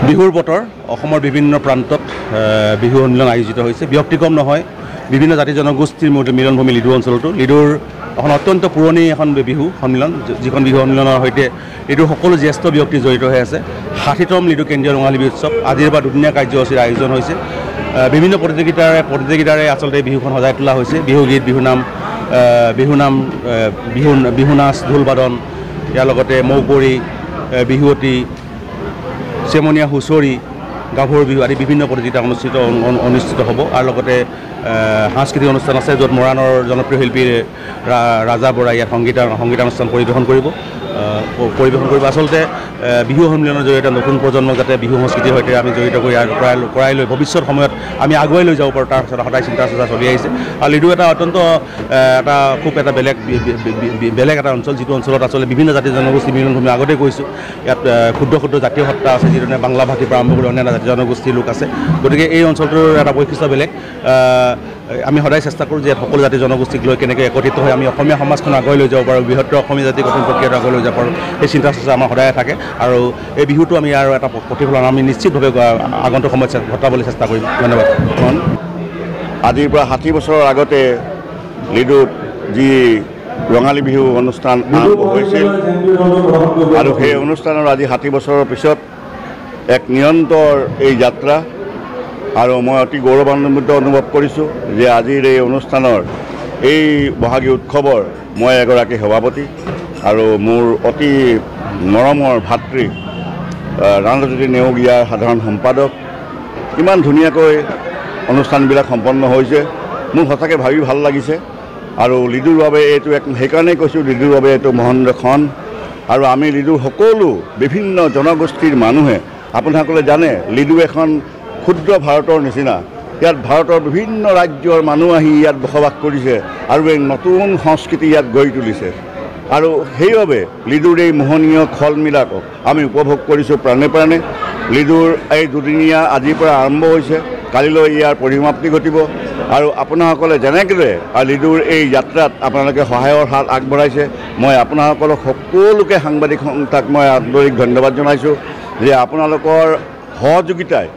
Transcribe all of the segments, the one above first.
বিহুৰ বতৰ অসমৰ বিভিন্ন প্ৰান্তত বিহু সন্মিলন আয়োজিত হৈছে ব্যক্তিক্ৰম নহয় বিভিন্ন জাতি জনগোষ্ঠীৰ মিলনভূমি লিডু অঞ্চলটো লিডুৰ এখন অত্যন্ত পুৰণি এখন বিহু সন্মিলন যিখন বিহু সন্মিলনৰ সৈতে লিডুৰ সকলো জ্যেষ্ঠ ব্যক্তি জড়িত হৈ আছে 60তম লিডু কেন্দ্ৰীয় ৰঙালী বিহু উৎসৱ আজিৰ পৰা দুদিনীয়া কাৰ্যসূচীৰ আয়োজন হৈছে বিভিন্ন প্ৰতিযোগিতাৰে আচলতে বিহুখন সজাই তোলা হৈছে বিহুগীত বিহু নাচ ঢোল বাদন ইয়াৰ লগতে মৌকুঁৱৰী বিহুৱতী চেমনীয়া হুঁচৰি গাভৰু বিহু আদি বিভিন্ন প্ৰতিযোগিতা অনুষ্ঠিত হ'ব আৰু লগতে সাংস্কৃতিক অনুষ্ঠান আছে য'ত মৰাণৰ জনপ্ৰিয় শিল্পী ৰাজা বৰাই ইয়াত সংগীতানুষ্ঠান পৰিৱেশন কৰিব আচলতে বিহু সন্মিলনৰ জৰিয়তে নতুন প্ৰজন্মক যাতে বিহু সংস্কৃতিৰ সৈতে আমি জড়িত কৰাই লৈ ভৱিষ্যত সময়ত আমি আগুৱাই লৈ যাব পাৰোঁ তাৰ সদায় চিন্তা চৰ্চা চলি আহিছে আৰু লিডু এটা অত্যন্ত খুব এটা বেলেগ এটা অঞ্চল যিটো অঞ্চলত আচলতে বিভিন্ন জাতি জনগোষ্ঠী মিলনভূমি আগতে কৈছোঁ ইয়াত ক্ষুদ্ৰ জাতীয় সত্তা আছে যিধৰণে বাংলা ভাষীৰ পৰা আৰম্ভ কৰি অন্যান্য জাতি জনগোষ্ঠীৰ লোক আছে গতিকে এই অঞ্চলটোৰ এটা বৈশিষ্ট্য বেলেগ আমি সদায় চেষ্টা কৰোঁ যে সকলো জাতি জনগোষ্ঠীক লৈ কেনেকৈ একত্ৰিত হৈ আমি অসমীয়া সমাজখন আগুৱাই লৈ যাব পাৰোঁ বৃহত্তৰ অসমীয়া জাতি গঠন প্ৰক্ৰিয়াটো আগুৱাই লৈ যাব পাৰোঁ এই চিন্তা চৰ্চা আমাৰ সদায় থাকে আৰু এই বিহুটো আমি আৰু এটা প্ৰতিফলন আমি নিশ্চিতভাৱে আগন্তুক সময়ত ঘটাবলৈ চেষ্টা কৰিম ধন্যবাদ আজিৰ পৰা 60 বছৰৰ আগতে লিডুত যি ৰঙালী বিহু অনুষ্ঠান আৰম্ভ হৈছিল আৰু সেই অনুষ্ঠানৰ আজি 60 বছৰৰ পিছত এক নিৰন্তৰ এই যাত্ৰা আৰু মই অতি গৌৰৱান্বিত অনুভৱ কৰিছোঁ যে আজিৰ এই অনুষ্ঠানৰ এই বহাগী উৎসৱৰ মই এগৰাকী সভাপতি আৰু মোৰ অতি মৰমৰ ভাতৃ ৰাণজ্যোতি নেওগ ইয়াৰ সাধাৰণ সম্পাদক ইমান ধুনীয়াকৈ অনুষ্ঠানবিলাক সম্পন্ন হৈছে মোৰ সঁচাকৈ ভাবি ভাল লাগিছে আৰু লিডুৰ বাবে এইটো সেইকাৰণেই কৈছোঁ লিডুৰ বাবে এইটো মহেন্দ্ৰখন আৰু আমি লিডুৰ সকলো বিভিন্ন জনগোষ্ঠীৰ মানুহে আপোনাসকলে জানে লিডু এখন ক্ষুদ্ৰ ভাৰতৰ নিচিনা ইয়াত ভাৰতৰ বিভিন্ন ৰাজ্যৰ মানুহ আহি ইয়াত বসবাস কৰিছে আৰু এক নতুন সংস্কৃতি ইয়াত গঢ়ি তুলিছে আৰু সেইবাবে লিডুৰ এই মোহনীয় খলবিলাকক আমি উপভোগ কৰিছোঁ প্ৰাণে লিডুৰ এই দুদিনীয়া আজিৰ পৰা আৰম্ভ হৈছে কালিলৈ ইয়াৰ পৰিসমাপ্তি ঘটিব আৰু আপোনাসকলে যেনেদৰে লিডুৰ এই যাত্ৰাত আপোনালোকে সহায়ৰ হাত আগবঢ়াইছে মই আপোনাসকলক সকলোকে সাংবাদিক সন্থাক মই আন্তৰিক ধন্যবাদ জনাইছোঁ যে আপোনালোকৰ সহযোগিতাই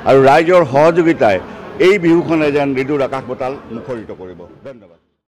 আৰু ৰাইজৰ সহযোগিতাই এই বিহুখনে যেন লিডুৰ আকাশ বতাল মুখৰিত কৰিব ধন্যবাদ।